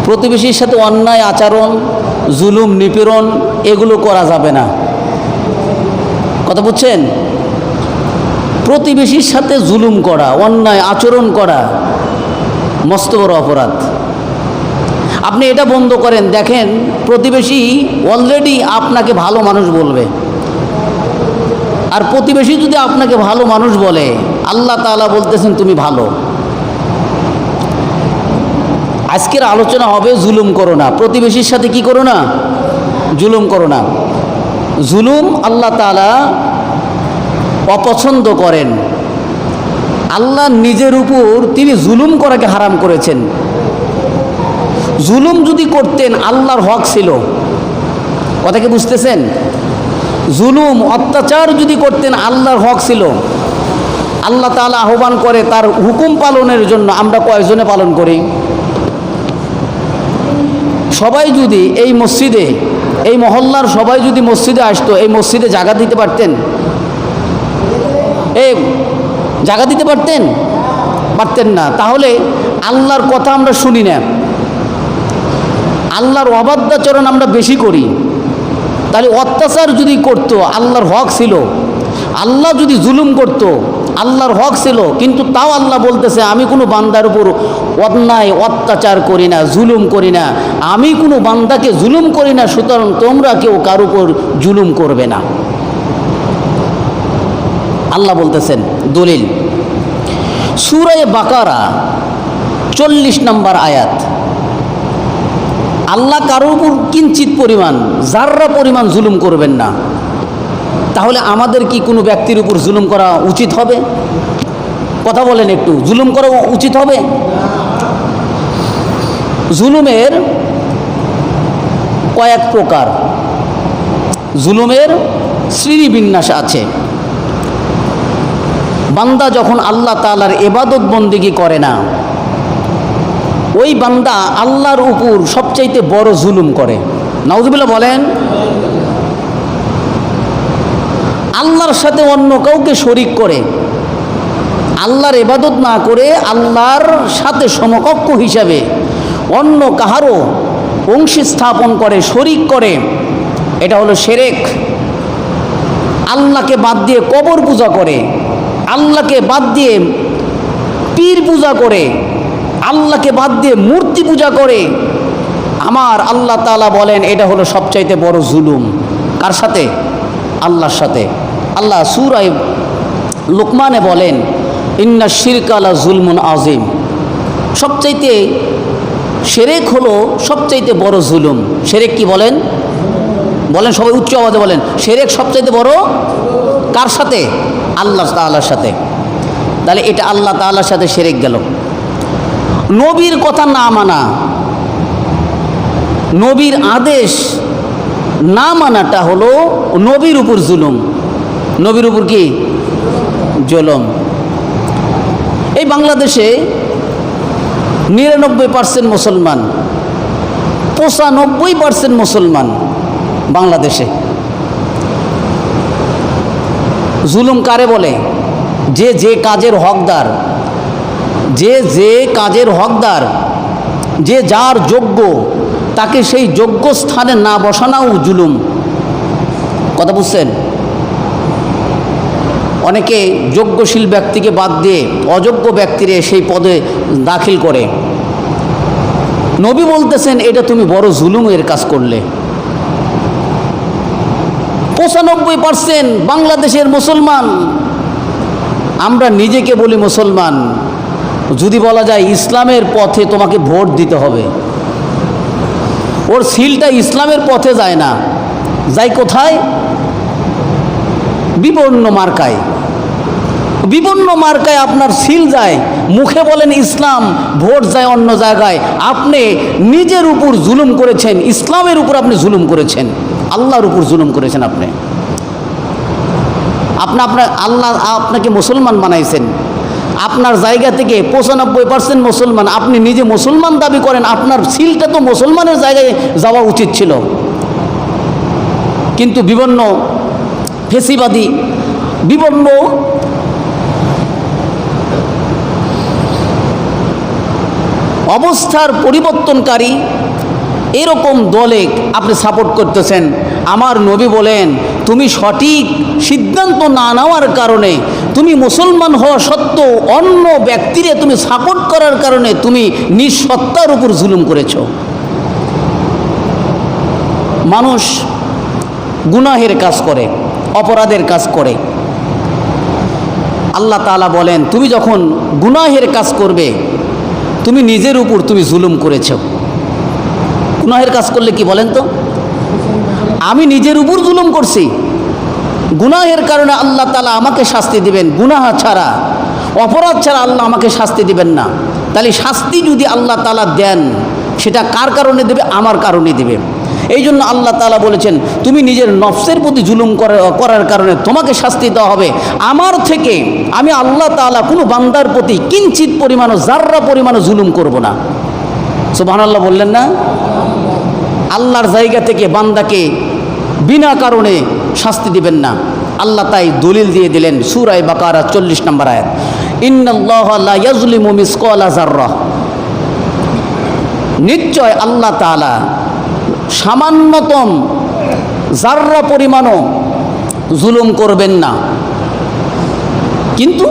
প্রতিবেশীর সাথে অন্যায় আচরণ, জুলুম, নিপীড়ন এগুলো করা যাবে না। কথা বুঝছেন? প্রতিবেশীর সাথে জুলুম করা, অন্যায় আচরণ করা মস্ত বড় অপরাধ। আপনি এটা বন্ধ করেন, দেখেন প্রতিবেশী অলরেডি আপনাকে ভালো মানুষ বলবে। আর প্রতিবেশী যদি আপনাকে ভালো মানুষ বলে, আল্লাহ তাআলা বলতেছেন তুমি ভালো। আজকের আলোচনা হবে জুলুম করো না, প্রতিবেশীর সাথে কি করো না? জুলুম করো না। জুলুম আল্লাহ তাআলা অপছন্দ করেন। আল্লাহ নিজের উপর তিনি জুলুম করাকে হারাম করেছেন। জুলুম যদি করতেন আল্লাহর হক ছিল। কথা কি বুঝতেছেন? জুলুম অত্যাচার যদি করতেন আল্লাহর হক ছিল। আল্লাহ তাআলা আহ্বান করে তার হুকুম পালনের জন্য। আমরা কয়জনে পালন করি? সবাই যদি এই মসজিদে, এই মহল্লার সবাই যদি মসজিদে আসতো, এই মসজিদে জায়গা দিতে পারতেন? এই জায়গা দিতে পারতেন? পারতেন না। তাহলে আল্লাহর কথা আমরা শুনি না, আল্লাহর অবাধ্যাচরণ আমরা বেশি করি। তাহলে অত্যাচার যদি করত, আল্লাহর হক ছিল। আল্লাহ যদি জুলুম করত, আল্লাহর হক ছিল, কিন্তু তাও আল্লাহ বলতেছে আমি কোনো বান্দার উপর অন্যায় অত্যাচার করি না, জুলুম করি না, আমি কোনো বান্দাকে জুলুম করি না, সুতরাং তোমরা কেউ কার উপর জুলুম করবে না। আল্লাহ বলতেছেন। দলিল সূরা বাকারা 40 নম্বর আয়াত। আল্লাহ কারোর উপর কিঞ্চিত পরিমাণ, যাররা পরিমাণ জুলুম করবেন না। তাহলে আমাদের কি কোনো ব্যক্তির উপর জুলুম করা উচিত হবে? কথা বলেন একটু, জুলুম করা উচিত হবে? জুলুমের কয়েক প্রকার, জুলুমের শ্রেণীবিন্যাস আছে। বান্দা যখন আল্লাহ তাআলার ইবাদত বন্দেগী করে না, ওই বান্দা আল্লাহর উপর সবচাইতে বড় জুলুম করে। নাউজুবিল্লাহ বলেন। আল্লাহর সাথে অন্য কাউকে শরিক করে, আল্লাহর ইবাদত না করে আল্লাহর সাথে সমকক্ষ হিসাবে অন্য কাহারও অংশী স্থাপন করে, শরিক করে, এটা হলো শিরক। আল্লাহকে বাদ দিয়ে কবর পূজা করে, আল্লাহকে বাদ দিয়ে পীর পূজা করে, আল্লাহকে বাদ দিয়ে মূর্তি পূজা করে। আমার আল্লাহ তাআলা বলেন এটা হলো সবচাইতে বড় জুলুম। কার সাথে? আল্লাহর সাথে। আল্লাহ সূরা লুকমানে বলেন ইন্না শিরকা লা জুলমুন আযীম। সবচাইতে শিরক হলো সবচাইতে বড় জুলুম। শিরক কি বলেন? বলেন সবাই উচ্চ আওয়াজে বলেন। শিরক সবচাইতে বড় কার সাথে? আল্লাহ তাআলার সাথে। তাহলে এটা আল্লাহ তাআলার সাথে শিরক গেল। নবীর কথা না মানা, নবীর আদেশ না মানাটা হলো নবীর উপর জুলুম। নবীর উপর কি জুলুম? এই বাংলাদেশে 99% মুসলমান, 95% মুসলমান বাংলাদেশে। জুলুম কারে বলে? যে যে কাজের হকদার, যে যে কাজের হকদার, যে যার যোগ্য, তাকে সেই যোগ্য স্থানে না বসানোও জুলুম। কথা বুঝছেন? অনেকে যোগ্যশীল ব্যক্তিকে বাদ দিয়ে অযোগ্য ব্যক্তিরে সেই পদে দাখিল করে। নবী বলতেছেন এটা তুমি বড় জুলুমের কাজ করলে। 95% বাংলাদেশের মুসলমান, আমরা নিজেকে বলি মুসলমান, যদি বলা যায় ইসলামের পথে তোমাকে ভোট দিতে হবে, ওর সিলটা ইসলামের পথে যায় না, যায় কোথায়? বিবর্ণ মার্কায়। বিবর্ণ মার্কায় আপনার সিল যায়, মুখে বলেন ইসলাম, ভোট যায় অন্য জায়গায়। আপনি নিজের উপর জুলুম করেছেন, ইসলামের উপর আপনি জুলুম করেছেন, আল্লাহর উপর জুলুম করেছেন। আপনার আল্লাহ আপনাকে মুসলমান বানাইছেন, আপনার জায়গা থেকে 95% মুসলমান, আপনি নিজে মুসলমান দাবি করেন, আপনার সিলটা তো মুসলমানের জায়গায় যাওয়া উচিত ছিল। কিন্তু বিভিন্ন ফেসিবাদী, বিভিন্ন অবস্থার পরিবর্তনকারী এরকম দলে আপনি সাপোর্ট করতেছেন। আমার নবী বলেন, তুমি সঠিক সিদ্ধান্ত না নেওয়ার কারণে, তুমি মুসলমান হওয়া সত্ত্বেও অন্য ব্যক্তিরে তুমি সাপোর্ট করার কারণে তুমি নিঃসত্তার উপর জুলুম করেছ। মানুষ গুনাহের কাজ করে, অপরাধের কাজ করে। আল্লাহ তাআলা বলেন, তুমি যখন গুনাহের কাজ করবে তুমি নিজের উপর তুমি জুলুম করেছ। গুনাহের কাজ করলে কি বলেন তো? আমি নিজের উপর জুলুম করছি। গুনাহের কারণে আল্লাহ তাআলা আমাকে শাস্তি দিবেন, গুনাহ ছাড়া, অপরাধ ছাড়া আল্লাহ আমাকে শাস্তি দিবেন না। তাহলে শাস্তি যদি আল্লাহ তাআলা দেন, সেটা কার কারণে দেবে? আমার কারণে দেবে। এই জন্য আল্লাহ তাআলা বলেছেন, তুমি নিজের নফসের প্রতি জুলুম করার কারণে তোমাকে শাস্তি দেওয়া হবে। আমার থেকে আমি আল্লাহ তাআলা কোনো বান্দার প্রতি কিঞ্চিত পরিমাণও, জাররা পরিমাণও জুলুম করব না। সুবহানাল্লাহ বললেন না? আল্লাহর জায়গা থেকে বান্দাকে বিনা কারণে শাস্তি দিবেন না। আল্লাহ তাই দলিল দিয়ে দিলেন সূরা বাকারা 40 নম্বর আয়াত, ইন্নাল্লাহা লা ইয়াজলিমু মিসকালা যাররা। নিশ্চয় আল্লাহ তাআলা সামান্যতম জাররা পরিমাণও জুলুম করবেন না। কিন্তু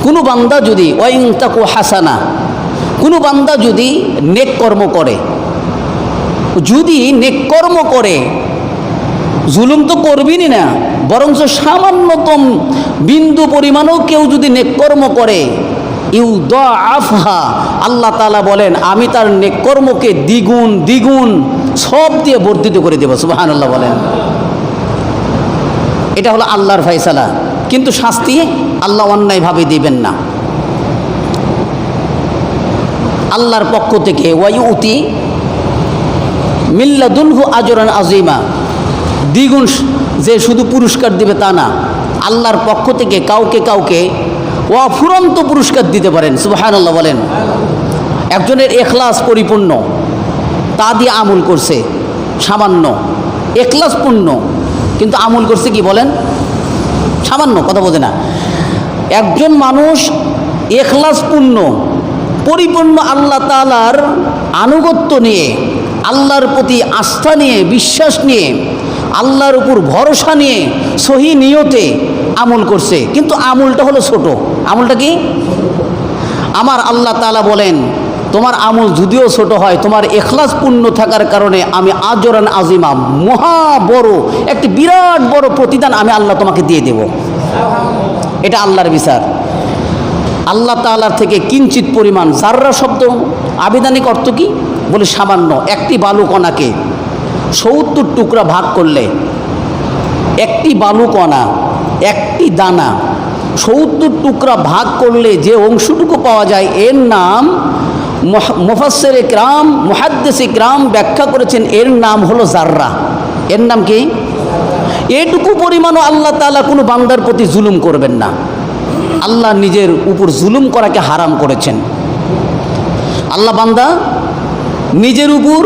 কোনো বান্দা যদি ওয়াইন তাকু হাসানা, কোনো বান্দা যদি নেক কর্ম করে, যদি নেক কর্ম করে, জুলুম তো করবেনই না, বরঞ্চ সামান্যতম বিন্দু পরিমাণও কেউ যদি নেক কর্ম করে, ইউদাআফহা, আল্লাহ তাআলা বলেন আমি তার নেক কর্মকে দ্বিগুণ দ্বিগুণ সব দিয়ে বর্ধিত করে দেব। সুবহানাল্লাহ বলেন। এটা হলো আল্লাহর ফয়সালা, কিন্তু শাস্তি আল্লাহ অন্যায়ভাবে দিবেন না। আল্লাহর পক্ষ থেকে ওয়ায়ুতি মিল্লাদুনহু আজরান আযীমা, দ্বিগুণ যে শুধু পুরস্কার দিবে তা না, আল্লাহর পক্ষ থেকে কাউকে কাউকে অফুরন্ত পুরস্কার দিতে পারেন। সুবহানাল্লাহ বলেন। একজনের ইখলাস পরিপূর্ণ, তা দিয়ে আমল করছে সামান্য, ইখলাস পূর্ণ, কিন্তু আমল করছে কি বলেন? সামান্য। কথা বোঝে না। একজন মানুষ ইখলাস পূর্ণ, পরিপূর্ণ আল্লাহ তাআলার আনুগত্য নিয়ে, আল্লাহর প্রতি আস্থা নিয়ে, বিশ্বাস নিয়ে, আল্লাহর উপর ভরসা নিয়ে সহি নিয়তে আমল করছে, কিন্তু আমলটা হলো ছোট। আমলটা কি? আমার আল্লাহ তাআলা বলেন, তোমার আমল যদিও ছোট হয়, তোমার ইখলাস পূর্ণ থাকার কারণে আমি আজরান আযীমা, মহা বড় একটি বিরাট বড় প্রতিদান আমি আল্লাহ তোমাকে দিয়ে দেব। এটা আল্লাহর বিচার। আল্লাহ তাআলার থেকে কিঞ্চিত পরিমাণ, জাররা শব্দ আবিধানিক অর্থ কি? বলে সামান্য। একটি বালুকণাকে 70 টুকরা ভাগ করলে, একটি বালুকণা, একটি দানা 70 টুকরা ভাগ করলে যে অংশটুকু পাওয়া যায়, এর নাম মুফাসসিরে কিরাম, মুহাদ্দিসে কিরাম ব্যাখ্যা করেছেন, এর নাম হলো জাররা। এর নাম কি? এটুকু পরিমাণও আল্লাহ তাআলা কোনো বান্দার প্রতি জুলুম করবেন না। আল্লাহ নিজের উপর জুলুম করাকে হারাম করেছেন। আল্লাহ বান্দা নিজের উপর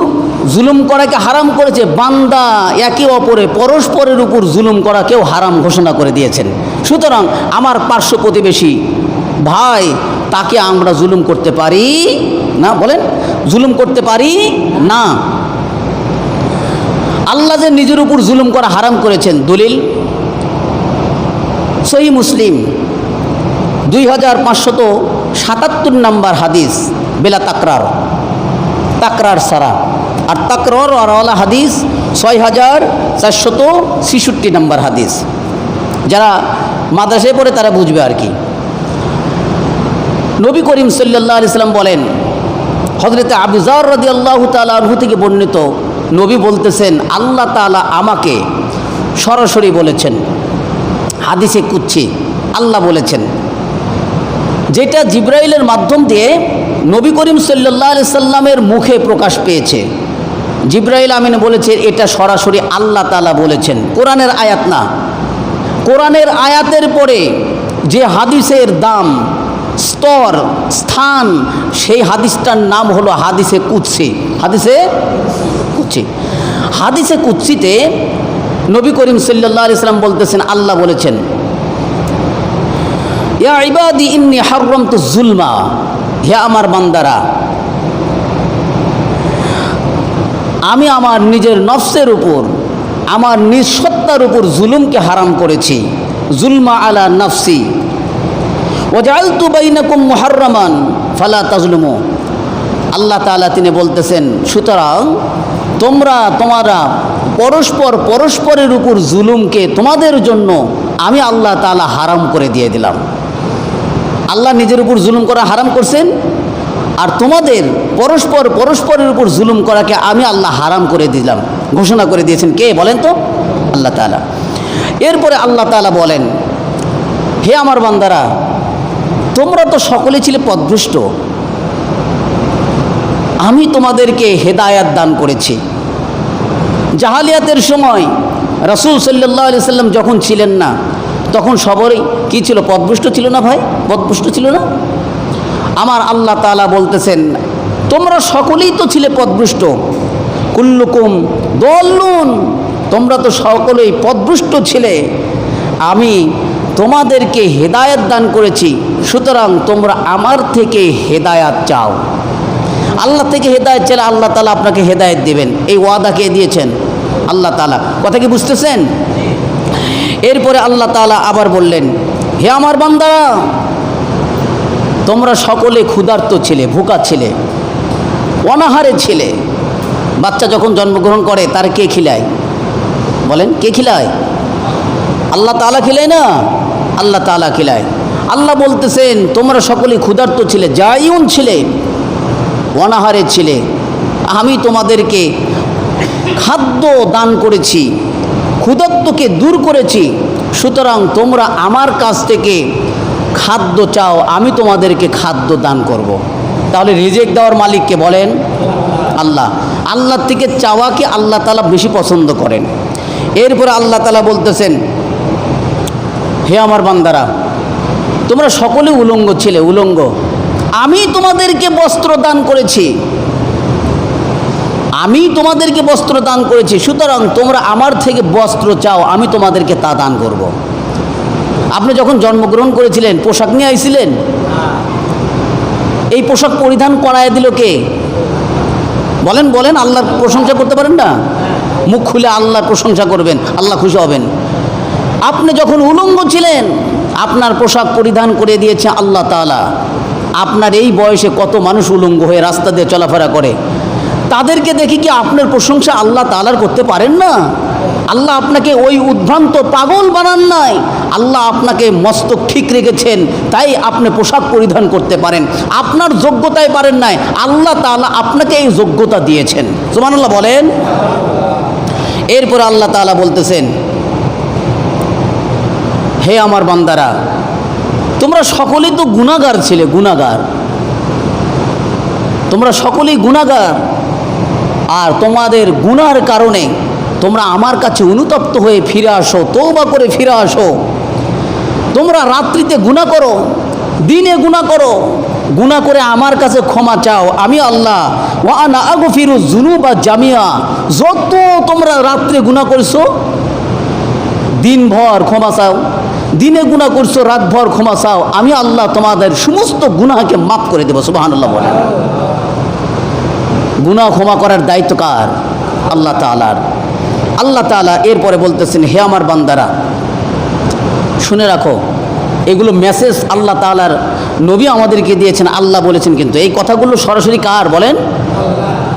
জুলুম করাকে হারাম করেছে। বান্দা একে অপরে পরস্পরের উপর জুলুম করাকেও হারাম ঘোষণা করে দিয়েছেন। সুতরাং আমার পার্শ্ব প্রতিবেশী ভাই, তাকে আমরা জুলুম করতে পারি না। বলেন, জুলুম করতে পারি না। আল্লাহ যে নিজের উপর জুলুম করা হারাম করেছেন, দলিল সহিহ মুসলিম 2577 নম্বর হাদিস, বেলা তাকরার, তাকরার সারা। আর তাকরার ওয়ালা হাদিস 6466 নম্বর হাদিস। যারা মাদ্রাসায় পড়ে তারা বুঝবে আর কি। নবী করিম সাল্লাল্লাহু আলাইহি সাল্লাম বলেন, হযরতে আবু যার রাদিয়াল্লাহু তাআলা আনহু থেকে বর্ণিত, নবী বলতেছেন, আল্লাহ তাআলা আমাকে সরাসরি বলেছেন, হাদিসে কুদসি আল্লাহ বলেছেন, যেটা জিবরাইলের মাধ্যম দিয়ে নবী করিম সাল্লাল্লাহু আলাইহি সাল্লামের মুখে প্রকাশ পেয়েছে। জিবরাইল আমিন বলেছে, এটা সরাসরি আল্লাহ তাআলা বলেছেন, কোরআনের আয়াত না। কোরআনের আয়াতের পরে যে হাদিসের দাম, স্তর, স্থান, সেই হাদিসটার নাম হলো হাদিসে কুদসি। হাদিসে কুদসি। হাদিসে কুদসিতে নবী করিম সাল্লাল্লাহু আলাইহি সাল্লাম বলতেছেন, আল্লাহ বলেছেন, ইয়া ইবাদি ইন্নী হাররামতু যুলমা, হে আমার বান্দারা, আমি আমার নিজের নফসের উপর, আমার নিজ সত্তার উপর জুলুমকে হারাম করেছি। জুলমা আলা নফসি ওয়াজআলতু বাইনাকুম মুহাররামান ফালা তাজলুমু। আল্লাহ তাআলা তিনি বলতেছেন, সুতরাং তোমরা পরস্পরের উপর জুলুমকে তোমাদের জন্য আমি আল্লাহ তাআলা হারাম করে দিয়ে দিলাম। আল্লাহ নিজের উপর জুলুম করা হারাম করছেন, আর তোমাদের পরস্পরের উপর জুলুম করাকে আমি আল্লাহ হারাম করে দিলাম, ঘোষণা করে দিয়েছেন। কে বলেন তো? আল্লাহ তাআলা। এরপরে আল্লাহ তাআলা বলেন, হে আমার বান্দারা, তোমরা তো সকলে ছিলে পথভ্রষ্ট, আমি তোমাদেরকে হেদায়াত দান করেছি। জাহালিয়াতের সময় রাসূল সাল্লাল্লাহু আলাইহি সাল্লাম যখন ছিলেন না, তখন সবারই কি ছিল? পথভ্রষ্ট ছিল না ভাই? পথভ্রষ্ট ছিল না? আমার আল্লাহ তাআলা বলতেছেন, তোমরা সকলেই তো ছিলে পথভ্রষ্ট। কুল্লুকুম দল্লুন, তোমরা তো সকলেই পথভ্রষ্ট ছিলে, আমি তোমাদেরকে হেদায়েত দান করেছি। সুতরাং তোমরা আমার থেকে হেদায়েত চাও। আল্লাহ থেকে হেদায়েত চাইলে আল্লাহ তাআলা আপনাকে হেদায়েত দেবেন, এই ওয়াদা কে দিয়েছেন? আল্লাহ তাআলা। কথা কি বুঝতেছেন? এরপরে আল্লাহ তাআলা আবার বললেন, হে আমার বান্দারা, তোমরা সকলে ক্ষুধার্ত ছিলে, ভুকা ছিলে, অনাহারে ছিলে। বাচ্চা যখন জন্মগ্রহণ করে তার কে খিলায়? বলেন, কে খিলায়? আল্লাহ তাআলা খিলায় না? আল্লাহ তাআলা খিলায়। আল্লাহ বলতেছেন, তোমরা সকলে ক্ষুধার্ত ছিলে, জাইউন ছিলে, অনাহারে ছিলে, আমি তোমাদেরকে খাদ্য দান করেছি, ক্ষুধার্তকে দূর করেছি। সুতরাং তোমরা আমার কাছ থেকে খাদ্য চাও, আমি তোমাদেরকে খাদ্য দান করব। তাহলে রিজিক দেওয়ার মালিককে বলেন? আল্লাহ। আল্লাহর থেকে চাওয়াকে আল্লাহ তাআলা বেশি পছন্দ করেন। এরপরে আল্লাহ তাআলা বলতেছেন, হে আমার বান্দারা, তোমরা সকলে উলঙ্গ ছিলে, উলঙ্গ, আমি তোমাদেরকে বস্ত্র দান করেছি, আমি তোমাদেরকে বস্ত্র দান করেছি। সুতরাং তোমরা আমার থেকে বস্ত্র চাও, আমি তোমাদেরকে তা দান করব। আপনি যখন জন্মগ্রহণ করেছিলেন পোশাক নিয়ে আইছিলেন? এই পোশাক পরিধান করায় দিল কে? বলেন বলেন, আল্লাহর প্রশংসা করতে পারেন না? মুখ খুলে আল্লাহর প্রশংসা করবেন, আল্লাহ খুশি হবেন। আপনি যখন উলঙ্গ ছিলেন, আপনার পোশাক পরিধান করে দিয়েছে আল্লাহ তাআলা। আপনার এই বয়সে কত মানুষ উলঙ্গ হয়ে রাস্তা দিয়ে চলাফেরা করে, তাদেরকে দেখি কি আপনার প্রশংসা আল্লাহ তাআলার করতে পারেন না? আল্লাহ আপনাকে ওই উদ্ভ্রান্ত পাগল বানান নাই, আল্লাহ আপনাকে মস্তক ঠিক রেখেছেন, তাই আপনি পোশাক পরিধান করতে পারেন। আপনার যোগ্যতায় পারেন নাই, আল্লাহ তাআলা আপনাকে এই যোগ্যতা দিয়েছেন। সুবহানাল্লাহ বলেন। এরপর আল্লাহ তাআলা বলতেছেন, হে আমার বান্দারা, তোমরা সকলেই তো গুনাহগার ছিলে, গুনাহগার, তোমরা সকলেই গুনাহগার, আর তোমাদের গুনার কারণে তোমরা আমার কাছে অনুতপ্ত হয়ে ফিরে আসো, তওবা করে ফিরে আসো। তোমরা রাত্রিতে গুনাহ করো, দিনে গুনাহ করো, গুনাহ করে আমার কাছে ক্ষমা চাও, আমি আল্লাহ ওয়া আনা আগফিরু যুনুবা জামিয়া। যত তোমরা রাত্রে গুনাহ করছো, দিনভর ক্ষমা চাও, দিনে গুনাহ করছো, রাতভর ক্ষমা চাও, আমি আল্লাহ তোমাদের সমস্ত গুনাহকে মাফ করে দেব। সুবহানাল্লাহ বলেন। গুনাহ ক্ষমা করার দায়িত্ব কার? আল্লাহ তাআলার। আল্লাহ তাআলা এরপরে বলতেছেন, হে আমার বান্দারা, শুনে রাখো, এগুলো মেসেজ আল্লাহ তাআলার নবী আমাদেরকে দিয়েছেন, আল্লাহ বলেছেন। কিন্তু এই কথাগুলো সরাসরি কার বলেন?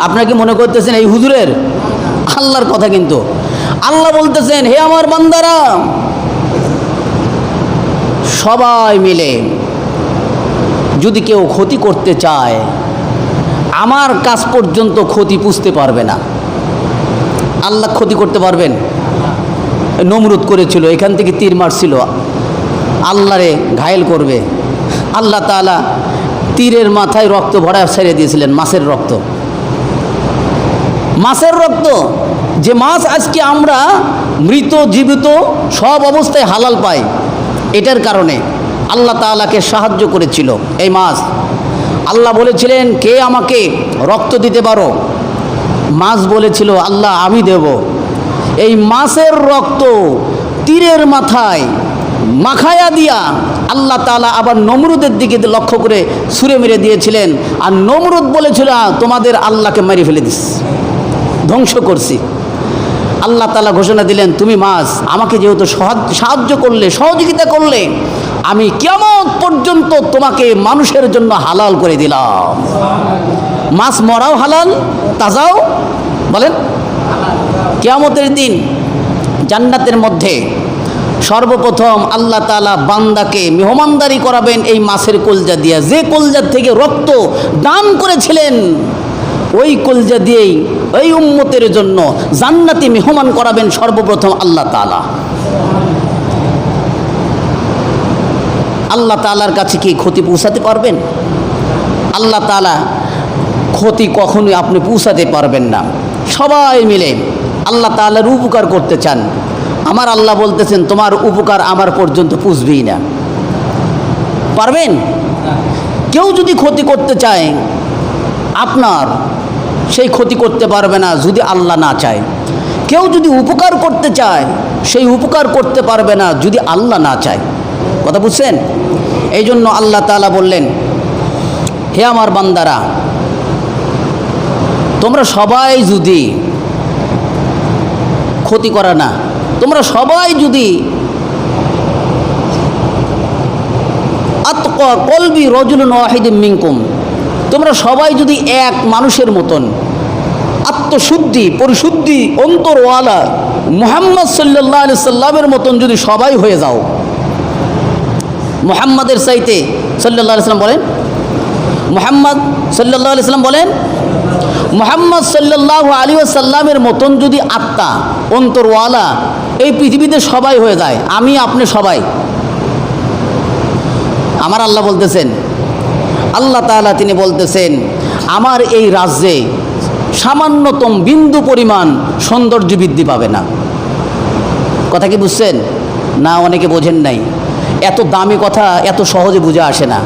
আপনারা কি মনে করতেছেন এই হুজুরের? আল্লাহর কথা। কিন্তু আল্লাহ বলতেছেন, হে আমার বান্দারা, সবাই মিলে যদি কেউ ক্ষতি করতে চায়, আমার কাছ পর্যন্ত ক্ষতি পুষতে পারবে না। আল্লাহ ক্ষতি করতে পারবেন? নমরুদ করেছিল, এখান থেকে তীর মারছিল, আল্লাহরে ঘায়েল করবে। আল্লাহ তাআলা তীরের মাথায় রক্ত ভরা ছেড়ে দিয়েছিলেন, মাছের রক্ত। মাছের রক্ত, যে মাছ আজকে আমরা মৃত জীবিত সব অবস্থায় হালাল পাই, এটার কারণে আল্লাহ তাআলাকে সাহায্য করেছিল এই মাছ। আল্লাহ বলেছিলেন, কে আমাকে রক্ত দিতে পারো? মাছ বলেছিল, আল্লাহ আমি দেব। এই মাছের রক্ত তীরের মাথায় মাখায়া দিয়া আল্লাহ তাআলা আবার নমরুদের দিকে লক্ষ্য করে ছুঁড়ে মেরে দিয়েছিলেন। আর নমরুদ বলেছিল, তোমাদের আল্লাহকে মেরে ফেলে দিস। ধ্বংস করছি। আল্লাহ তাআলা ঘোষণা দিলেন, তুমি মাছ আমাকে যেহেতু সাহায্য করলে, সহযোগিতা করলে, আমি কিয়ামত পর্যন্ত তোমাকে মানুষের জন্য হালাল করে দিলাম। মাছ মরাও হালাল, তাজাও বলেন। কিয়ামতের দিন জান্নাতের মধ্যে সর্বপ্রথম আল্লাহ তাআলা বান্দাকে মেহমানদারি করাবেন এই মাছের কলজা দিয়া। যে কলজার থেকে রক্ত দান করেছিলেন, ওই কলজা দিয়েই ওই উম্মতের জন্য জান্নাতি মেহমান করাবেন সর্বপ্রথম আল্লাহ তাআলা। আল্লাহ তাআলার কাছে কি ক্ষতি পৌঁছাতে পারবেন? আল্লাহ তাআলা ক্ষতি কখনোই আপনি পৌঁছাতে পারবেন না। সবাই মিলে আল্লাহ তাআলার উপকার করতে চান। আমার আল্লাহ বলতেছেন, তোমার উপকার আমার পর্যন্ত পুষবেই না। পারবেন? কেউ যদি ক্ষতি করতে চায় আপনার, সেই ক্ষতি করতে পারবে না যদি আল্লাহ না চায়। কেউ যদি উপকার করতে চায়, সেই উপকার করতে পারবে না যদি আল্লাহ না চায়। কথা বুঝছেন? এই জন্য আল্লাহ তাআলা বললেন, হে আমার বান্দারা, তোমরা সবাই যদি ক্ষতি করে না, তোমরা সবাই যদি আতকা কলবি রজুলুন ওয়াহিদিম মিনকুম, তোমরা সবাই যদি এক মানুষের মতন আত্মশুদ্ধি পরিশুদ্ধি অন্তরওয়ালা মুহাম্মদ সাল্লাল্লাহু আলাইহি সাল্লামের মতন যদি সবাই হয়ে যাও, মুহাম্মাদের চাইতে সাল্লাল্লাহু আলাইহি সাল্লাম বলেন, মুহাম্মদ সাল্লাল্লাহু আলাইহি সাল্লাম বলেন, মুহাম্মদ সাল্লাল্লাহু আলাইহি ওয়াসাল্লামের মতন যদি আত্মা অন্তরওয়ালা এই পৃথিবীতে সবাই হয়ে যায়, আমি আপনি সবাই, আমার আল্লাহ বলতেছেন, আল্লাহ তাআলা তিনি বলতেছেন, আমার এই রাজ্যে সামান্যতম বিন্দু পরিমাণ সৌন্দর্য বৃদ্ধি পাবে না। কথা কি বুঝছেন? না, অনেকে বোঝেন নাই। এত দামি কথা এত সহজে বুঝে আসে না।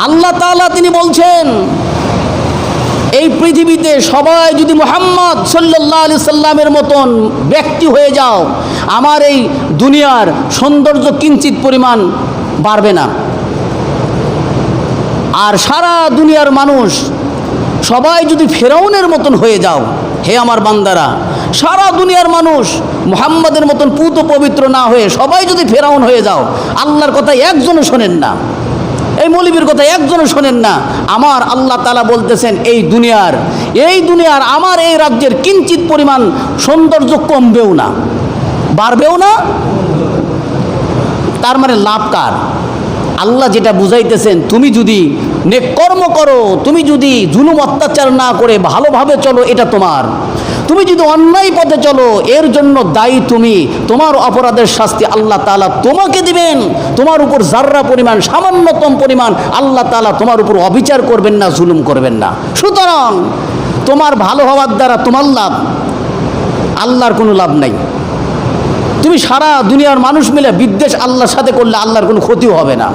আল্লাহ তাআলা তিনি বলছেন, এই পৃথিবীতে সবাই যদি মুহাম্মদ সাল্লাল্লাহু আলাইহি সাল্লামের মতন ব্যক্তি হয়ে যাও, আমার এই দুনিয়ার সৌন্দর্য কিঞ্চিত পরিমাণ বাড়বে না। আর সারা দুনিয়ার মানুষ সবাই যদি ফেরাউনের মতন হয়ে যাও, হে আমার বান্দারা, সারা দুনিয়ার মানুষ মুহাম্মদের মতন পুত পবিত্র না হয়ে সবাই যদি ফেরাউন হয়ে যাও, আল্লাহর কথা একজনও শোনেন না, এই মৌলবীর কথা একজনও শোনেন না, আমার আল্লাহ তাআলা বলতেছেন, এই দুনিয়ার আমার এই রাজ্যের কিঞ্চিত পরিমাণ সৌন্দর্য কমবেও না, বাড়বেও না। তার মানে লাভ কার? আল্লাহ যেটা বুঝাইতেছেন, তুমি যদি নেক কর্ম করো, তুমি যদি জুলুম অত্যাচার না করে ভালোভাবে চলো, এটা তোমার। তুমি যদি অন্যায় পথে চলো, এর জন্য দায়ী তুমি। তোমার অপরাধের শাস্তি আল্লাহ তাআলা তোমাকে দিবেন। তোমার উপর যার্রা পরিমাণ, সামান্যতম পরিমাণ আল্লাহ তাআলা তোমার উপর অবিচার করবেন না, জুলুম করবেন না। সুতরাং তোমার ভালো হওয়ার দ্বারা তোমার লাভ, আল্লাহর কোনো লাভ নাই। তুমি সারা দুনিয়ার মানুষ মিলে বিদ্বেষ আল্লাহর সাথে করলে আল্লাহর কোনো ক্ষতিও হবে না।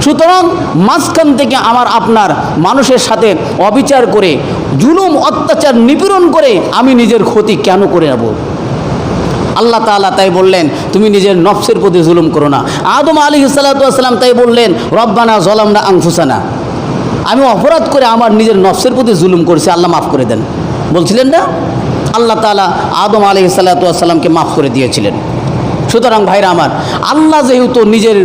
সুতরাং মাঝখান থেকে আমার আপনার মানুষের সাথে অবিচার করে, জুলুম অত্যাচার নিপীড়ন করে আমি নিজের ক্ষতি কেন করে নেব? আল্লাহ তাআলা তাই বললেন, তুমি নিজের নফসের প্রতি জুলুম করো না। আদম আলাইহিস সালাতু ওয়াস সালাম তাই বললেন, রব্বানা যালামনা আনফুসানা, আমি অপরাধ করে আমার নিজের নফসের প্রতি জুলুম করেছি, আল্লাহ মাফ করে দেন বলছিলেন না? আল্লাহ তাআলা আদম আলাইহিস সালাতু ওয়াস সালামকে মাফ করে দিয়েছিলেন। সুতরাং ভাইরা আমার, আল্লাহ যেহেতু নিজের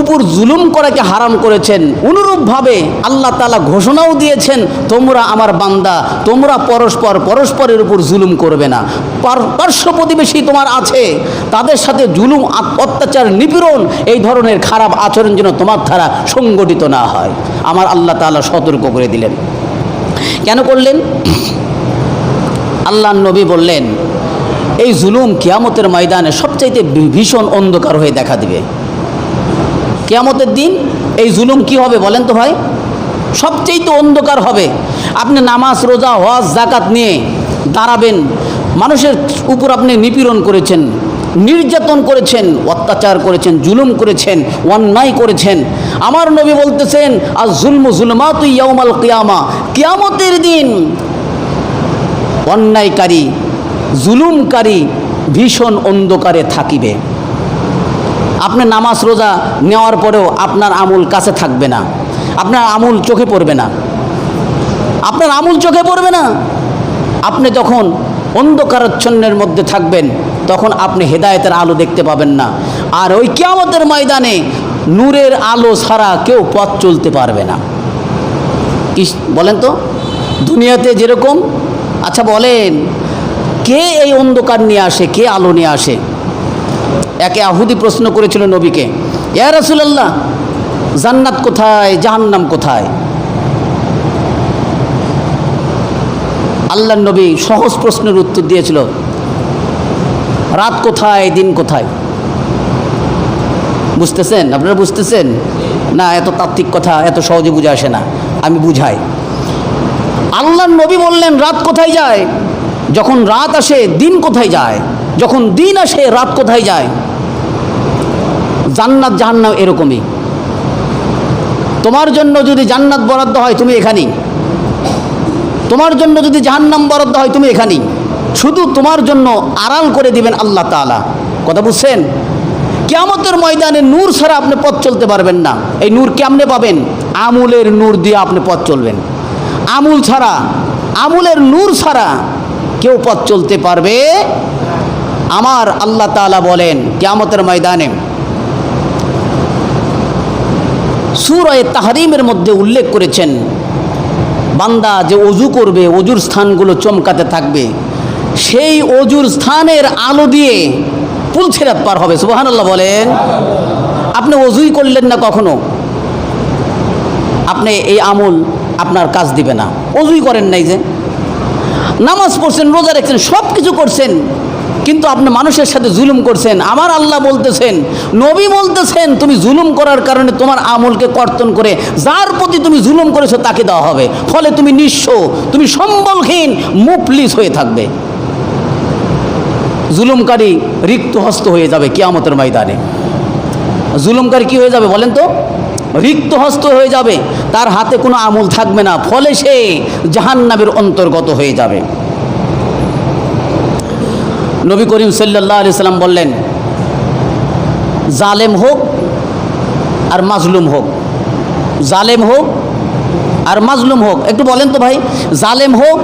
উপর জুলুম করাকে হারাম করেছেন, অনুরূপভাবে আল্লাহ তাআলা ঘোষণাও দিয়েছেন, তোমরা আমার বান্দা, তোমরা পরস্পরের উপর জুলুম করবে না। পার্শ্ব প্রতিবেশী তোমার আছে, তাদের সাথে জুলুম অত্যাচার নিপীড়ন এই ধরনের খারাপ আচরণ যেন তোমার দ্বারা সংগঠিত না হয়। আমার আল্লাহ তাআলা সতর্ক করে দিলেন। কেন করলেন? আল্লাহর নবী বললেন, এই জুলুম কিয়ামতের ময়দানে সবচাইতে ভীষণ অন্ধকার হয়ে দেখা দিবে। কিয়ামতের দিন এই জুলুম কি হবে বলেন তো ভাই? সবচাইতে অন্ধকার হবে। আপনি নামাজ, রোজা, হজ, যাকাত নিয়ে দাঁড়াবেন, মানুষের উপর আপনি নিপীড়ন করেছেন, নির্যাতন করেছেন, অত্যাচার করেছেন, জুলুম করেছেন, অন্যায় করেছেন। আমার নবী বলতেছেন, আজ জুলমু জুলমাতু ইয়াউমাল কিয়ামা, কিয়ামতের দিন অন্যায়কারী, জুলুমকারী ভীষণ অন্ধকারে থাকিবে। আপনি নামাজ রোজা নেওয়ার পরেও আপনার আমল কাছে থাকবে না, আপনার আমল চোখে পড়বে না, আপনার আমল চোখে পড়বে না। আপনি যখন অন্ধকারাচ্ছন্নের মধ্যে থাকবেন তখন আপনি হেদায়েতের আলো দেখতে পাবেন না। আর ওই কিয়ামতের ময়দানে নূরের আলো ছাড়া কেউ পথ চলতে পারবে না। বলেন তো, দুনিয়াতে যেরকম, আচ্ছা বলেন কে এই অন্ধকার নিয়ে আসে, কে আলো নিয়ে আসে? একে আহুদি প্রশ্ন করেছিল নবীকে, ইয়া রাসূলুল্লাহ, জান্নাত কোথায়, জাহান্নাম কোথায়? আল্লাহর নবী সহজ প্রশ্নের উত্তর দিয়েছিল, রাত কোথায়, দিন কোথায়। বুঝতেছেন? আপনারা বুঝতেছেন না? এত তাত্ত্বিক কথা এত সহজে বুঝে আসে না, আমি বুঝাই। আল্লাহর নবী বললেন রাত কোথায় যায়? যখন রাত আসে দিন কোথায় যায়? যখন দিন আসে রাত কোথায় যায়? জান্নাত জাহান্নাম এরকমই। তোমার জন্য যদি জান্নাত বরাদ্দ হয় তুমি এখানেই, তোমার জন্য যদি জাহান্নাম বরাদ্দ হয় তুমি এখানেই। শুধু তোমার জন্য আড়াল করে দিবেন আল্লাহ তাআলা। কথা বুঝছেন? কিয়ামতের ময়দানে নূর ছাড়া আপনি পথ চলতে পারবেন না। এই নূর কেমনে পাবেন? আমুলের নূর দিয়ে আপনি পথ চলবেন। আমুল ছাড়া, আমুলের নূর ছাড়া কেউ পথ চলতে পারবে? আমার আল্লাহ তাআলা বলেন কিয়ামতের ময়দানে সূরা তাহরিমের মধ্যে উল্লেখ করেছেন, বান্দা যে অজু করবে অজুর স্থানগুলো চমকাতে থাকবে, সেই অজুর স্থানের আলো দিয়ে পুলসিরাত পার হবে। সুবহানাল্লাহ বলেন। আপনি অজুই করলেন না কখনো, আপনি এই আমল আপনার কাজ দিবে না। অজুই করেন নাই, যে নামাজ পড়ছেন, রোজা রাখছেন, সব কিছু করছেন, কিন্তু আপনি মানুষের সাথে জুলুম করছেন। আমার আল্লাহ বলতেছেন, নবী বলতেছেন, তুমি জুলুম করার কারণে তোমার আমলকে কর্তন করে যার প্রতি তুমি জুলুম করেছো তাকে দেওয়া হবে। ফলে তুমি নিঃস্ব, তুমি সম্বলহীন, মুফলিস হয়ে থাকবে। জুলুমকারী রিক্ত হস্ত হয়ে যাবে কিয়ামতের ময়দানে। জুলুমকারী কি হয়ে যাবে বলেন তো? রিক্ত হস্ত হয়ে যাবে, তার হাতে কোনো আমল থাকবে না, ফলে সে জাহান্নামের অন্তর্গত হয়ে যাবে। নবী করিম সাল্লাল্লাহু আলাইহি সাল্লাম বললেন, জালেম হোক আর মাজলুম হোক, জালেম হোক আর মাজলুম হোক, একটু বলেন তো ভাই, জালেম হোক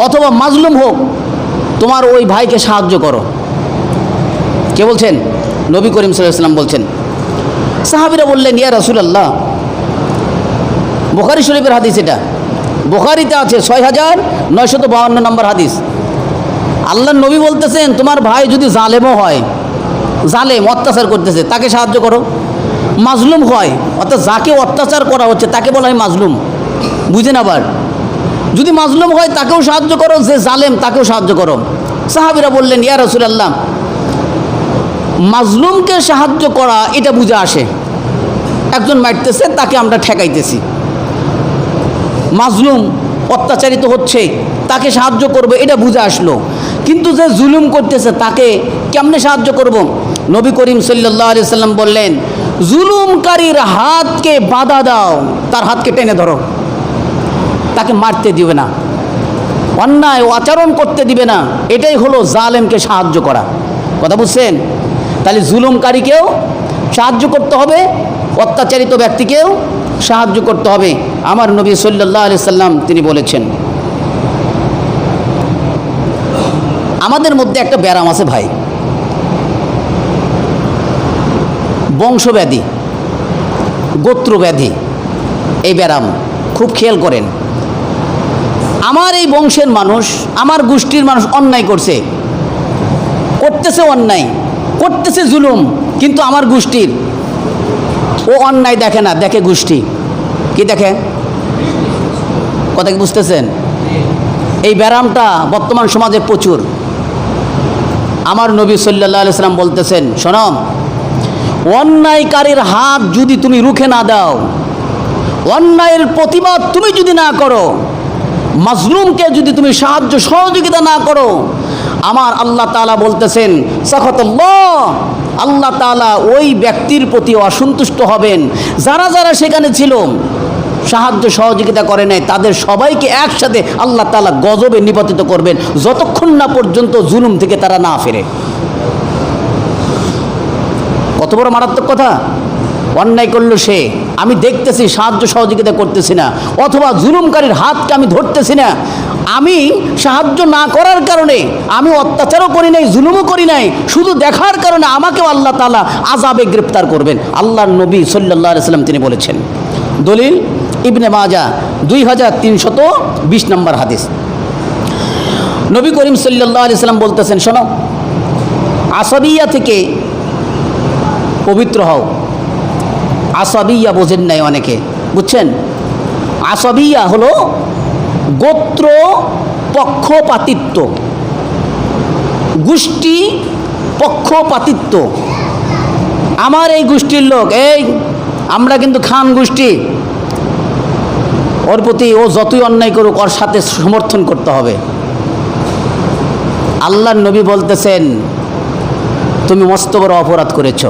অথবা মাজলুম হোক, তোমার ওই ভাইকে সাহায্য করো। কে বলছেন? নবী করিম সাল্লাল্লাহু আলাইহি সাল্লাম বলছেন। সাহাবীরা বললেন, ইয়া রাসূলুল্লাহ, বুখারী শরীফের হাদিস, এটা বুখারীতে আছে ৬৯৫২ নম্বর হাদিস। আল্লাহর নবী বলতেছেন, তোমার ভাই যদি জালেমও হয়, জালেম অত্যাচার করতেছে, তাকে সাহায্য করো। মাজলুম হয়, অর্থাৎ যাকে অত্যাচার করা হচ্ছে তাকে বলা হয় মাজলুম। বুঝেন? আবার যদি মাজলুম হয় তাকেও সাহায্য করো, যে জালেম তাকেও সাহায্য করো। সাহাবীরা বললেন, ইয়া রাসূলুল্লাহ, মাজলুমকে সাহায্য করা এটা বুঝে আসে, একজন মারতেছে তাকে আমরা ঠেকাইতেছি, মাজলুম অত্যাচারিত হচ্ছে তাকে সাহায্য করবো, এটা বুঝে আসলো। কিন্তু যে জুলুম করতেছে তাকে কেমনে সাহায্য করব? নবী করিম সাল্লাল্লাহু আলাইহি সাল্লাম বললেন, জুলুমকারীর হাতকে বাধা দাও, তার হাতকে টেনে ধরো, তাকে মারতে দিবে না, অন্যায় আচরণ করতে দিবে না। এটাই হলো জালেমকে সাহায্য করা। কথা বুঝছেন? তাহলে জুলুমকারীকেও সাহায্য করতে হবে, অত্যাচারিত ব্যক্তিকেও সাহায্য করতে হবে। আমার নবী সাল্লাল্লাহু আলাইহি সাল্লাম তিনি বলেছেন, আমাদের মধ্যে একটা ব্যারাম আছে ভাই, বংশব্যাধি, গোত্রব্যাধি। এই ব্যারাম খুব খেয়াল করেন। আমার এই বংশের মানুষ, আমার গোষ্ঠীর মানুষ অন্যায় করতেছে অন্যায়, করতেছে জুলুম, কিন্তু আমার গোষ্ঠীর ও অন্যায় দেখে না, দেখে গোষ্ঠী। কি দেখে? কথা কি বুঝতেছেন? এই ব্যারামটা বর্তমান সমাজে প্রচুর। আমার নবী সাল্লাল্লাহু আলাইহি সাল্লাম বলতেছেন, শোনো, অন্যায়কারীর হাত যদি তুমি রুখে না দাও, অন্যায়ের প্রতিবাদ তুমি যদি না করো, মাজলুমকে যদি তুমি সাহায্য সহযোগিতা না করো, আমার আল্লাহ তাআলা বলতেছেন, সাখাতাল্লাহ, আল্লাহ তাআলা ওই ব্যক্তির প্রতি অসন্তুষ্ট হবেন। যারা যারা সেখানে ছিল সাহায্য সহযোগিতা করে নাই, তাদের সবাইকে একসাথে আল্লাহ তাআলা গজবে নিপতিত করবেন, যতক্ষণ না পর্যন্ত জুলুম থেকে তারা না ফেরে। কত বড় মারাত্মক কথা! অন্যায় করলো সে, আমি দেখতেছি সাহায্য সহযোগিতা করতেছি না, অথবা জুলুমকারীর হাতকে আমি ধরতেছি না, আমি সাহায্য না করার কারণে আমি অত্যাচারও করি নাই, জুলুমও করি নাই, শুধু দেখার কারণে আমাকেও আল্লাহ তাআলা আযাবে গ্রেফতার করবেন। আল্লাহর নবী সাল্লাল্লাহু আলাইহি সাল্লাম তিনি বলেছেন। দলিল ইবনে মাজাহ 2320 নম্বর হাদিস। নবী করিম সাল্লাল্লাহু আলাইহি সাল্লাম বলতেছেন, শোনো, আসাবিয়া থেকে পবিত্র হও। আসাবিয়া বোঝেন নাই অনেকে, বুঝছেন? আসাবিয়া হলো গোত্র পক্ষপাতিত্ব, গোষ্ঠী পক্ষপাতিত্ব। আমার এই গোষ্ঠীর লোক, এই আমরা কিন্তু খান গোষ্ঠী, ওর প্রতি ও যতই অন্যায় করুক ওর সাথে সমর্থন করতে হবে। আল্লাহর নবী বলতেছেন, তুমি মস্ত বড় অপরাধ করেছ।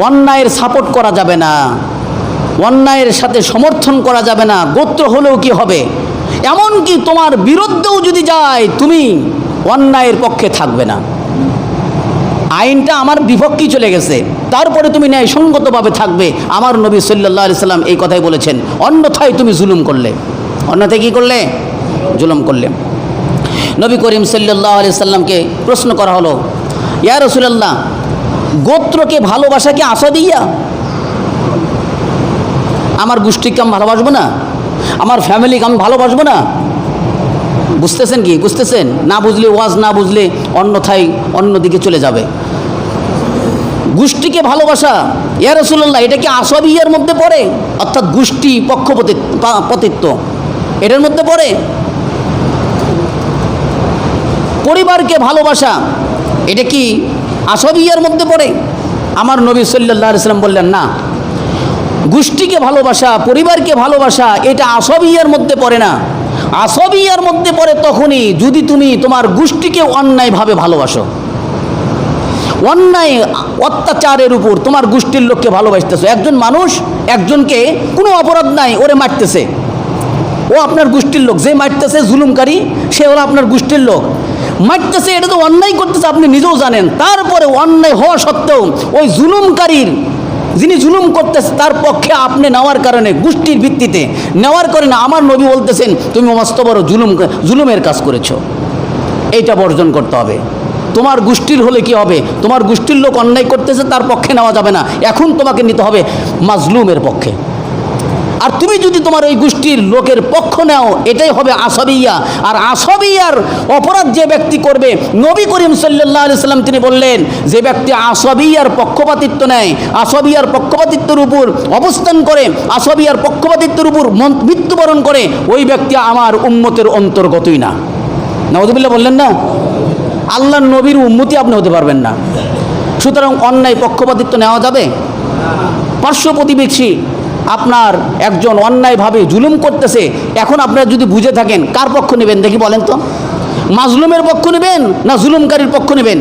অন্যায়ের সাপোর্ট করা যাবে না, অন্যায়ের সাথে সমর্থন করা যাবে না। গোত্র হলেও কি হবে, এমনকি তোমার বিরুদ্ধেও যদি যায় তুমি অন্যায়ের পক্ষে থাকবে না। আইনটা আমার বিপক্ষেই চলে গেছে, তারপরে তুমি ন্যায়সঙ্গতভাবে থাকবে। আমার নবী সাল্লাল্লাহু আলাইহি সাল্লাম এই কথাই বলেছেন, অন্যথায় তুমি জুলুম করলে। অন্যথায় কী করলে? জুলুম করলে। নবী করিম সাল্লাল্লাহু আলাইহি সাল্লামকে প্রশ্ন করা হলো, ইয়া রাসূলুল্লাহ, গোত্রকে ভালোবাসা কি আসাদিয়া? আমার গোষ্ঠীকে আমি ভালোবাসবো না, আমার ফ্যামিলিকে আমি ভালোবাসবো না? বুঝতেছেন কি? বুঝতেছেন? না বুঝলে, ওয়াজ না বুঝলে অন্যথায় অন্যদিকে চলে যাবে। গোষ্ঠীকে ভালোবাসা, ইয়া রাসূলুল্লাহ, এটা কি আসাবিয়ার মধ্যে পড়ে? অর্থাৎ গোষ্ঠী পক্ষপাতিত্ব এটার মধ্যে পড়ে? পরিবারকে ভালোবাসা, এটা কি আসাবিয়ার মধ্যে পড়ে? আমার নবী সাল্লাল্লাহু আলাইহি সাল্লাম বললেন, না, গোষ্ঠীকে ভালোবাসা, পরিবারকে ভালোবাসা এটা আসাবিয়ার মধ্যে পড়ে না। আসাবিয়ার মধ্যে পড়ে তখনই যদি তুমি তোমার গোষ্ঠীকে অন্যায়ভাবে ভালোবাসো। অন্যায় অত্যাচারের উপর তোমার গোষ্ঠীর লোককে ভালোবাসতেছো। একজন মানুষ একজনকে কোনো অপরাধ নাই, ওরে মারতেছে, ও আপনার গোষ্ঠীর লোক। যে মারতেছে জুলুমকারী, সে হলো আপনার গোষ্ঠীর লোক। মারতেছে, এটা তো অন্যায় করতেছে, আপনি নিজেও জানেন। তারপরে অন্যায় হওয়া সত্ত্বেও ওই জুলুমকারীর, যিনি জুলুম করতেছে তার পক্ষে আপনি নেওয়ার কারণে, গোষ্ঠীর ভিত্তিতে নেওয়ার কারণে আমার নবী বলতেছেন, তুমি মস্ত বড় জুলুমের কাজ করেছো। এইটা বর্জন করতে হবে। তোমার গোষ্ঠীর হলে কি হবে? তোমার গোষ্ঠীর লোক অন্যায় করতেছে, তার পক্ষে নেওয়া যাবে না। এখন তোমাকে নিতে হবে মাজলুমের পক্ষে। আর তুমি যদি তোমার ওই গোষ্ঠীর লোকের পক্ষ নাও, এটাই হবে আসাবিয়া। আর আসাবিয়ার অপরাধ যে ব্যক্তি করবে, নবী করিম সাল্লাল্লাহু আলাইহি সাল্লাম তিনি বললেন, যে ব্যক্তি আসাবিয়ার পক্ষপাতিত্ব নেয়, আসাবিয়ার পক্ষপাতিত্বের উপর অবস্থান করে, আসাবিয়ার পক্ষপাতিত্বের উপর মৃত্যুবরণ করে, ওই ব্যক্তি আমার উম্মতের অন্তর্গতই না। নাউযুবিল্লাহ বললেন না? আল্লাহর নবীর উম্মতি আপনি হতে পারবেন না। সুতরাং অন্যায় পক্ষপাতিত্ব নেওয়া যাবে? পার্শ্ব প্রতিবেশী আপনার একজন অন্যায়ভাবে জুলুম করতেছে, এখন আপনারা যদি বুঝে থাকেন কার পক্ষ নেবেন দেখি বলেন তো? মাজলুমের পক্ষ নেবেন না জুলুমকারীর পক্ষ নেবেন?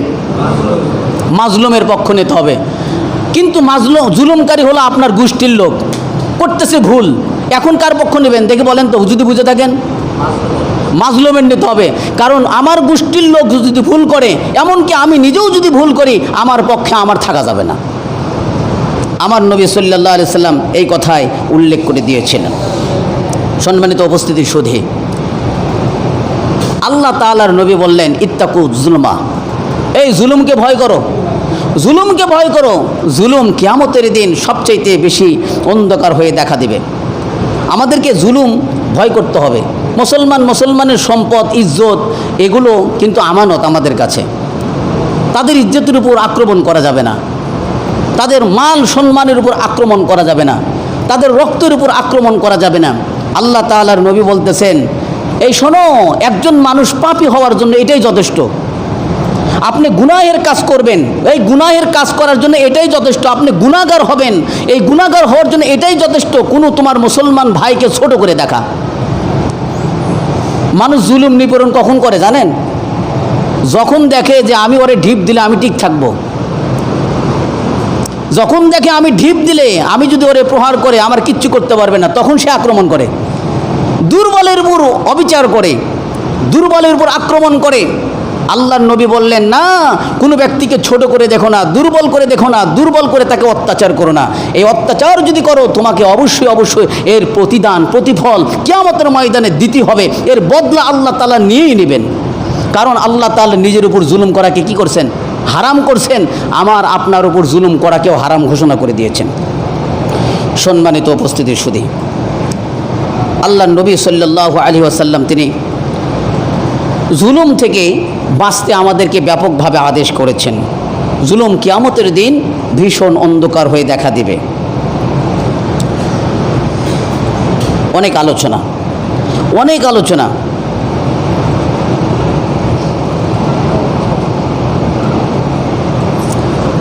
মাজলুমের পক্ষ নিতে হবে। কিন্তু জুলুমকারী হলো আপনার গোষ্ঠীর লোক, করতেছে ভুল, এখন কার পক্ষ নেবেন দেখি বলেন তো? যদি বুঝে থাকেন মাজলুমের নিতে হবে। কারণ আমার গোষ্ঠীর লোক যদি ভুল করে, এমনকি আমি নিজেও যদি ভুল করি, আমার পক্ষে আমার থাকা যাবে না। আমার নবী সাল্লাল্লাহু আলাইহি সাল্লাম এই কথাই উল্লেখ করে দিয়েছিলেন। সম্মানিত উপস্থিতি, শুধু আল্লাহ তাআলার নবী বললেন, ইত্তাকু জুলমা, এই জুলুমকে ভয় করো, জুলুমকে ভয় করো। জুলুম কিয়ামতের দিন সবচাইতে বেশি অন্ধকার হয়ে দেখা দিবে। আমাদেরকে জুলুম ভয় করতে হবে। মুসলমানের সম্পদ, ইজ্জত, এগুলো কিন্তু আমানত আমাদের কাছে। তাদের ইজ্জতের উপর আক্রমণ করা যাবে না, তাদের মাল সম্মানের উপর আক্রমণ করা যাবে না, তাদের রক্তের উপর আক্রমণ করা যাবে না। আল্লাহ তাআলার নবী বলতেছেন, এই শোনো, একজন মানুষ পাপী হওয়ার জন্য এটাই যথেষ্ট। আপনি গুনাহের কাজ করবেন, এই গুনাহের কাজ করার জন্য এটাই যথেষ্ট। আপনি গুনাহগার হবেন, এই গুনাহগার হওয়ার জন্য এটাই যথেষ্ট। কোনো তোমার মুসলমান ভাইকে ছোট করে দেখা। মানুষ জুলুম নিপীড়ন কখন করে জানেন? যখন দেখে যে আমি ওরে ঢিপ দিলে আমি ঠিক থাকবো, যখন দেখে আমি ঢিপ দিলে, আমি যদি ওরে প্রহার করে আমার কিচ্ছু করতে পারবে না, তখন সে আক্রমণ করে। দুর্বলের উপর অবিচার করে, দুর্বলের উপর আক্রমণ করে। আল্লাহর নবী বললেন, না, কোনো ব্যক্তিকে ছোট করে দেখো না, দুর্বল করে দেখো না, দুর্বল করে তাকে অত্যাচার করো না। এই অত্যাচার যদি করো তোমাকে অবশ্যই অবশ্যই এর প্রতিদান, প্রতিফল কিয়ামতের ময়দানে দিতে হবে। এর বদলা আল্লাহ তাআলা নিয়েই নেবেন। কারণ আল্লাহ তাআলা নিজের উপর জুলুম করাকে কি করছেন? হারাম করছেন। আমার আপনার উপর জুলুম করাকেও হারাম ঘোষণা করে দিয়েছেন। সম্মানিত উপস্থিতির সুধী, আল্লাহর নবী সাল্লাল্লাহু আলাইহি ওয়াসাল্লাম তিনি জুলুম থেকে বাঁচতে আমাদেরকে ব্যাপকভাবে আদেশ করেছেন। জুলুম কিয়ামতের দিন ভীষণ অন্ধকার হয়ে দেখা দিবে। অনেক আলোচনা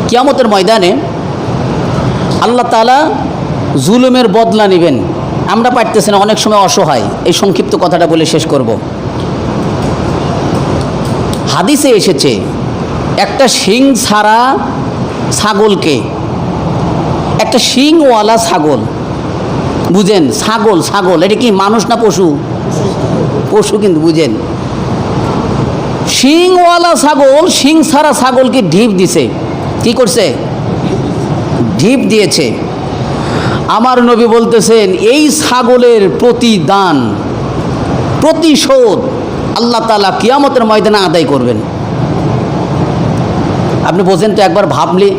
কিয়ামতের ময়দানে আল্লাহ তাআলা জুলুমের বদলা নেবেন। আমরা পারতেছি না, অনেক সময় অসহায়। এই সংক্ষিপ্ত কথাটা বলে শেষ করব। হাদিসে এসেছে একটা শিং ছাড়া ছাগলকে, একটা শিংওয়ালা ছাগল, বুঝেন, ছাগল এটা কি মানুষ না পশু? পশু, কিন্তু বুঝেন, শিংওয়ালা ছাগল শিং ছাড়া ছাগলকে ঢিপ দিছে। কি করছে? ঢিপ দিয়েছে। আমার নবী বলতেছেন এই ছাগলের প্রতিদান, প্রতিশোধ আল্লাহ তাআলা কিয়ামতের ময়দানে আদায় করবেন। আপনি বোঝেন তো, একবার ভাবলে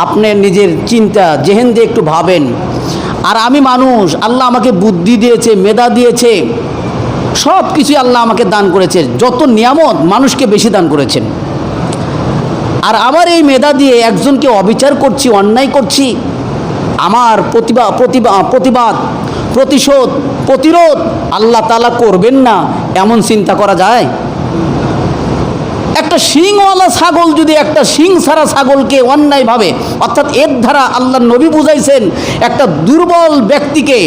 আপনার নিজের চিন্তা জেহেন দিয়ে একটু ভাবেন। আর আমি মানুষ, আল্লাহ আমাকে বুদ্ধি দিয়েছে, মেধা দিয়েছে, সব কিছুই আল্লাহ আমাকে দান করেছে। যত নিয়ামত মানুষকে বেশি দান করেছেন। আর আমার এই মেধা দিয়ে একজনকে অবিচার করছি, অন্যায় করছি, আমার প্রতিবাদ, প্রতিশোধ, প্রতিরোধ আল্লাহ তাআলা করবেন না, এমন চিন্তা করা যায়? একটা শিংওয়ালা ছাগল যদি একটা শিং ছাড়া ছাগলকে অন্যায়ভাবে, অর্থাৎ এর দ্বারা আল্লাহর নবী বুঝাইছেন একটা দুর্বল ব্যক্তিকে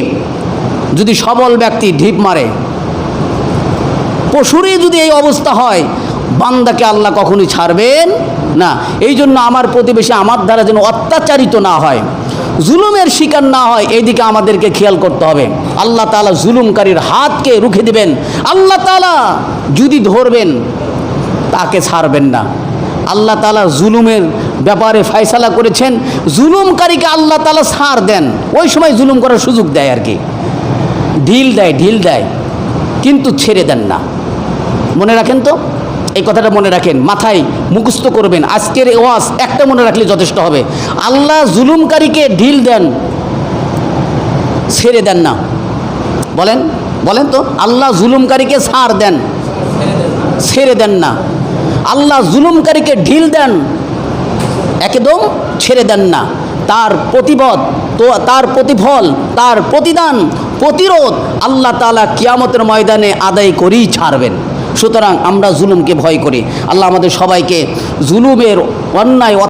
যদি সবল ব্যক্তি ঢিপ মারে, পশুরই যদি এই অবস্থা হয়, বান্দাকে আল্লাহ কখনোই ছাড়বেন না। এই জন্য আমার প্রতিবেশী আমার দ্বারা যেন অত্যাচারিত না হয়, জুলুমের শিকার না হয়, এইদিকে আমাদেরকে খেয়াল করতে হবে। আল্লাহ তাআলা জুলুমকারীর হাতকে রুখে দিবেন। আল্লাহ তাআলা যদি ধরবেন তাকে ছাড়বেন না। আল্লাহ তাআলা জুলুমের ব্যাপারে ফয়সালা করেছেন, জুলুমকারীকে আল্লাহ তাআলা ছাড় দেন। ওই সময় জুলুম করার সুযোগ দেয় আর কি, ঢিল দেয়, কিন্তু ছেড়ে দেন না। মনে রাখেন তো, এই কথাটা মনে রাখেন, মাথায় মুখস্থ করবেন। আজকের ওয়াজ একটা মনে রাখলে যথেষ্ট হবে। আল্লাহ জুলুমকারীকে ঢিল দেন, ছেড়ে দেন না। বলেন তো, আল্লাহ জুলুমকারীকে ছাড় দেন, ছেড়ে দেন না। আল্লাহ জুলুমকারীকে ঢিল দেন, একদম ছেড়ে দেন না। তার প্রতিবাদ, তার প্রতিফল, তার প্রতিদান, প্রতিরোধ আল্লাহ তাআলা কিয়ামতের ময়দানে আদায় করেই ছাড়বেন। সুতরাং আমরা জুলুমকে ভয় করি। আল্লাহ আমাদের সবাইকে জুলুমের অন্যায়